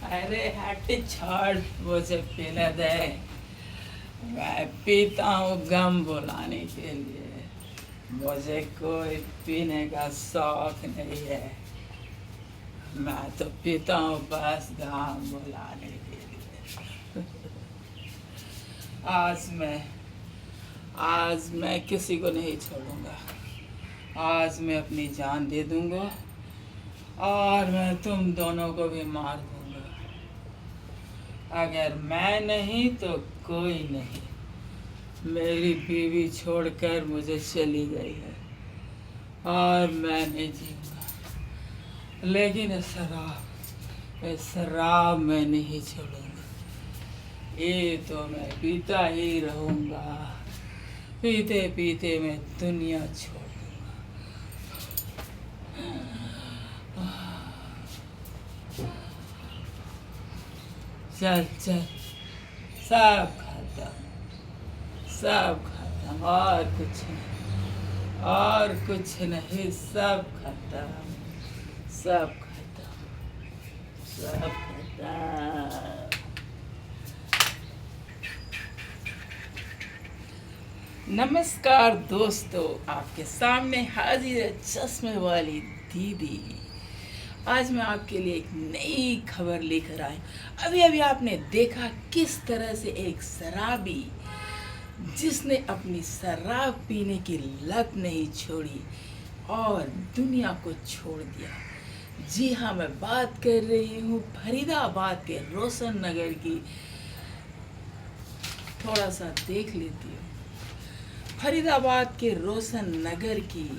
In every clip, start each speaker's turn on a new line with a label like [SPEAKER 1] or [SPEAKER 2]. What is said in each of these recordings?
[SPEAKER 1] अरे हट छोड़, मुझे पीने दे। मैं पीता हूँ गम बुलाने के लिए। मुझे कोई पीने का शौक नहीं है। मैं तो पीता हूँ बस गम बुलाने के लिए। आज मैं किसी को नहीं छोड़ूंगा। आज मैं अपनी जान दे दूंगा और मैं तुम दोनों को भी मार दूंगा। अगर मैं नहीं तो कोई नहीं। मेरी बीवी छोड़कर मुझे चली गई है और मैं नहीं जीऊंगा। लेकिन इस शराब मैं नहीं छोड़ूंगा। ये तो मैं पीता ही रहूंगा। पीते पीते मैं दुनिया छोड़ दूंगा। चल चल, सब खत्म, सब खत्म, और कुछ नहीं, और कुछ नहीं, सब खत्म, सब खत्म, सब खत्म। नमस्कार दोस्तों, आपके सामने हाजिर है चश्मे वाली दीदी। आज मैं आपके लिए एक नई खबर लेकर आई। अभी अभी आपने देखा किस तरह से एक शराबी, जिसने अपनी शराब पीने की लत नहीं छोड़ी और दुनिया को छोड़ दिया। जी हाँ, मैं बात कर रही हूँ फरीदाबाद के रोशन नगर की। थोड़ा सा देख लेती हूँ। फरीदाबाद के रोशन नगर की,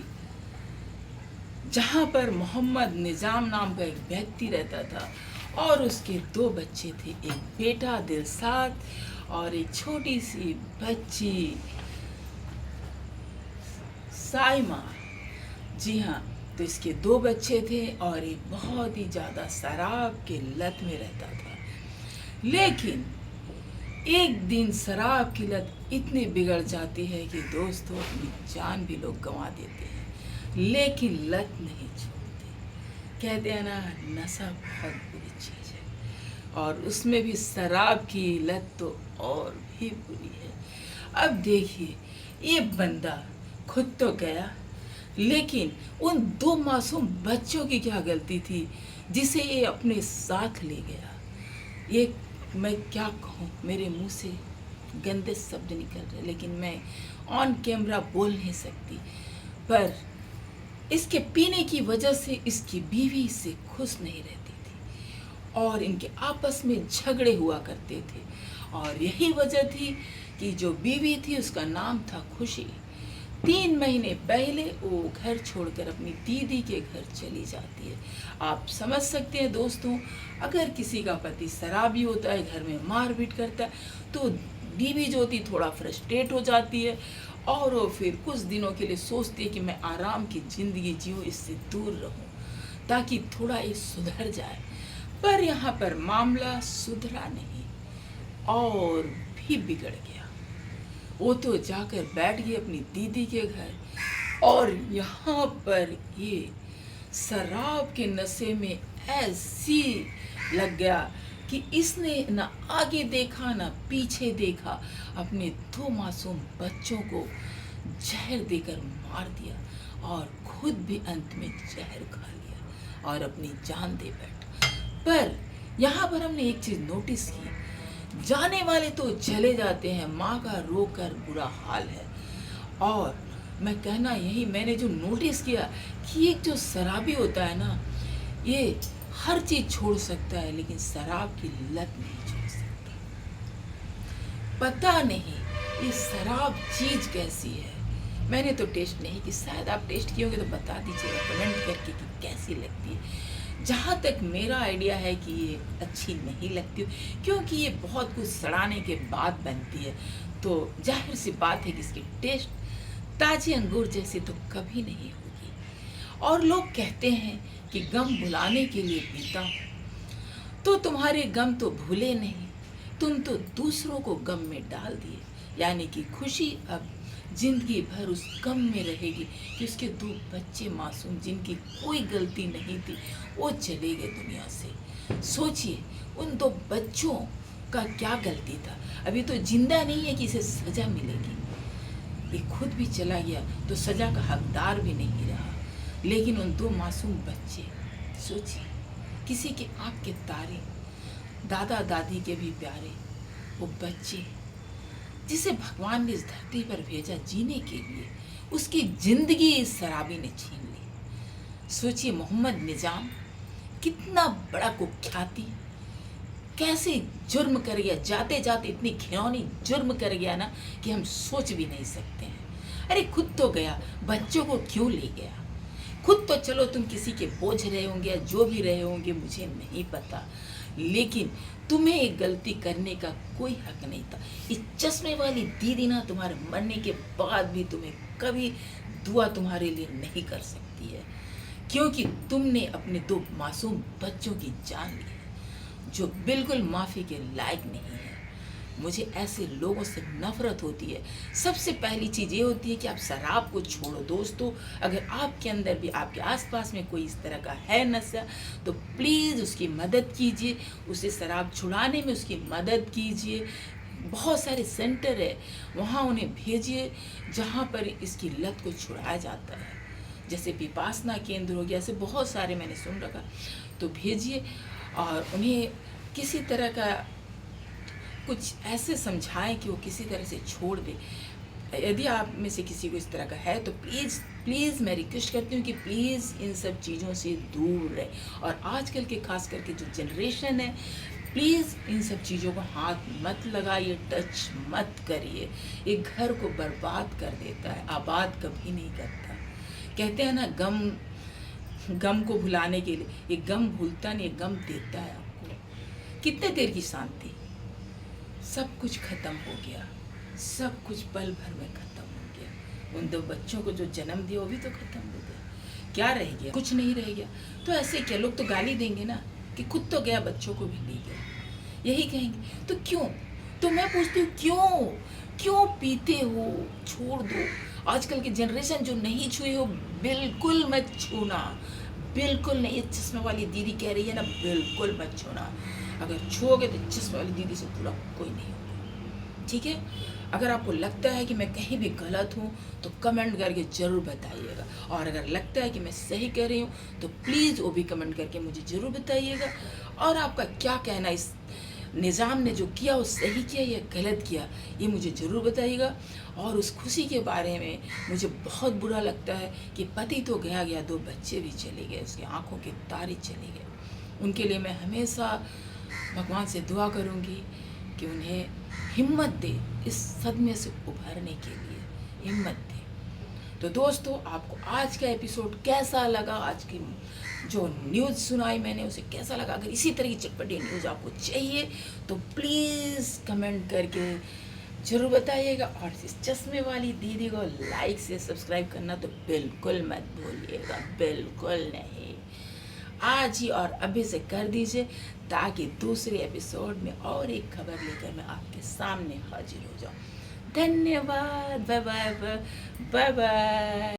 [SPEAKER 1] जहाँ पर मोहम्मद निजाम नाम का एक व्यक्ति रहता था और उसके 2 बच्चे थे, एक बेटा दिलशाद और एक छोटी सी बच्ची साइमा। जी हाँ, तो इसके 2 बच्चे थे और एक बहुत ही ज़्यादा शराब के लत में रहता था। लेकिन एक दिन शराब की लत इतनी बिगड़ जाती है कि दोस्तों अपनी जान भी लोग गंवा देते हैं, लेकिन लत नहीं छोड़ते। कहते हैं ना, नशा बहुत बुरी चीज़ है और उसमें भी शराब की लत तो और भी बुरी है। अब देखिए, ये बंदा खुद तो गया, लेकिन उन 2 मासूम बच्चों की क्या गलती थी जिसे ये अपने साथ ले गया। ये मैं क्या कहूँ, मेरे मुंह से गंदे शब्द निकल रहे, लेकिन मैं ऑन कैमरा बोल नहीं सकती। पर इसके पीने की वजह से इसकी बीवी इससे खुश नहीं रहती थी और इनके आपस में झगड़े हुआ करते थे। और यही वजह थी कि जो बीवी थी उसका नाम था खुशी। 3 महीने पहले वो घर छोड़कर अपनी दीदी के घर चली जाती है। आप समझ सकते हैं दोस्तों, अगर किसी का पति शराबी होता है, घर में मारपीट करता है, तो बीवी जो होती थोड़ा फ्रस्ट्रेट हो जाती है और वो फिर कुछ दिनों के लिए सोचती है कि मैं आराम की ज़िंदगी जीऊँ, इससे दूर रहूँ ताकि थोड़ा ये सुधर जाए। पर यहाँ पर मामला सुधरा नहीं और भी बिगड़ गया। वो तो जाकर बैठ गई अपनी दीदी के घर और यहाँ पर ये शराब के नशे में ऐसी लग गया कि इसने न आगे देखा न पीछे देखा, अपने 2 मासूम बच्चों को जहर देकर मार दिया और खुद भी अंत में जहर खा लिया और अपनी जान दे बैठा। पर यहाँ पर हमने एक चीज़ नोटिस की, जाने वाले तो चले जाते हैं, माँ का रोकर बुरा हाल है। और मैं कहना यही, मैंने जो नोटिस किया कि एक जो शराबी होता है ना, ये हर चीज़ छोड़ सकता है लेकिन शराब की लत नहीं छोड़ सकता। पता नहीं ये शराब चीज़ कैसी है। मैंने तो टेस्ट नहीं की, शायद आप टेस्ट किए होंगे तो बता दीजिएगा कमेंट करके कि कैसी लगती है। जहाँ तक मेरा आइडिया है कि ये अच्छी नहीं लगती, क्योंकि ये बहुत कुछ सड़ाने के बाद बनती है, तो जाहिर सी बात है कि इसकी टेस्ट ताजे अंगूर जैसी तो कभी नहीं होगी। और लोग कहते हैं कि गम भुलाने के लिए पीता हूँ, तो तुम्हारे गम तो भूले नहीं, तुम तो दूसरों को गम में डाल दिए। यानी कि खुशी अब जिंदगी भर उस गम में रहेगी कि उसके 2 बच्चे मासूम, जिनकी कोई गलती नहीं थी, वो चले गए दुनिया से। सोचिए, उन दो बच्चों का क्या गलती था? अभी तो जिंदा नहीं है कि इसे सजा मिलेगी। ये खुद भी चला गया तो सजा का हकदार भी नहीं रहा। लेकिन उन दो मासूम बच्चे, सोचिए, किसी के आँख के तारे, दादा दादी के भी प्यारे, वो बच्चे जिसे भगवान ने इस धरती पर भेजा जीने के लिए, उसकी जिंदगी इस शराबी ने छीन ली। सोचिए, मोहम्मद निजाम कितना बड़ा कुख्याति, कैसे जुर्म कर गया, जाते जाते इतनी घिनौनी जुर्म कर गया ना कि हम सोच भी नहीं सकते हैं। अरे खुद तो गया, बच्चों को क्यों ले गया? खुद तो चलो तुम किसी के बोझ रहे होंगे, जो भी रहे होंगे मुझे नहीं पता, लेकिन तुम्हें एक गलती करने का कोई हक नहीं था। इस चश्मे वाली दीदी ना तुम्हारे मरने के बाद भी तुम्हें कभी दुआ तुम्हारे लिए नहीं कर सकती है, क्योंकि तुमने अपने दो मासूम बच्चों की जान ली है, जो बिल्कुल माफ़ी के लायक नहीं है। मुझे ऐसे लोगों से नफ़रत होती है। सबसे पहली चीज़ ये होती है कि आप शराब को छोड़ो। दोस्तों, अगर आपके अंदर भी, आपके आसपास में कोई इस तरह का है नशा, तो प्लीज़ उसकी मदद कीजिए, उसे शराब छुड़ाने में उसकी मदद कीजिए। बहुत सारे सेंटर है, वहाँ उन्हें भेजिए जहाँ पर इसकी लत को छुड़ाया जाता है, जैसे विपासना केंद्र हो गया, ऐसे बहुत सारे मैंने सुन रखा। तो भेजिए और उन्हें किसी तरह का कुछ ऐसे समझाएं कि वो किसी तरह से छोड़ दे। यदि आप में से किसी को इस तरह का है तो प्लीज़ प्लीज़ मैं रिक्वेस्ट करती हूँ कि प्लीज़ इन सब चीज़ों से दूर रहे। और आजकल के खास करके जो जनरेशन है, प्लीज़ इन सब चीज़ों को हाथ मत लगाइए, टच मत करिए। ये घर को बर्बाद कर देता है, आबाद कभी नहीं करता। कहते हैं ना, गम को भुलाने के लिए, ये गम भूलता नहीं, ये गम देता है आपको। कितने देर की शांति, सब कुछ खत्म हो गया, सब कुछ पल भर में खत्म हो गया। उन दो बच्चों को जो जन्म दिया वो भी तो खत्म हो गया। क्या रह गया? कुछ नहीं रह गया। तो ऐसे क्या, लोग तो गाली देंगे ना कि खुद तो गया, बच्चों को भी नहीं गया, यही कहेंगे। तो क्यों? तो मैं पूछती हूँ, क्यों पीते हो? छोड़ दो। आजकल की जनरेशन जो नहीं छुए हो, बिल्कुल मत छूना, बिल्कुल नहीं। ये चश्मे वाली दीदी कह रही है ना, बिल्कुल मत छूना। अगर छुओगे तो चश्मे वाली दीदी से पूरा कोई नहीं होगा, ठीक है? अगर आपको लगता है कि मैं कहीं भी गलत हूँ तो कमेंट करके ज़रूर बताइएगा, और अगर लगता है कि मैं सही कह रही हूँ तो प्लीज़ वो भी कमेंट करके मुझे ज़रूर बताइएगा। और आपका क्या कहना, इस निज़ाम ने जो किया वो सही किया या गलत किया, ये मुझे ज़रूर बताइएगा। और उस खुशी के बारे में मुझे बहुत बुरा लगता है कि पति तो गया, दो बच्चे भी चले गए, उसकी आँखों के तारे चले गए। उनके लिए मैं हमेशा भगवान से दुआ करूंगी कि उन्हें हिम्मत दे, इस सदमे से उभरने के लिए हिम्मत दे। तो दोस्तों, आपको आज का एपिसोड कैसा लगा? आज की जो न्यूज़ सुनाई मैंने, उसे कैसा लगा? अगर इसी तरह की चटपटी न्यूज़ आपको चाहिए तो प्लीज़ कमेंट करके ज़रूर बताइएगा। और इस चश्मे वाली दीदी को लाइक से सब्सक्राइब करना तो बिल्कुल मत भूलिएगा, बिल्कुल नहीं। आज ही और अभी से कर दीजिए, ताकि दूसरे एपिसोड में और एक खबर लेकर मैं आपके सामने हाजिर हो जाऊं। धन्यवाद, बाय बाय, बाय बाय।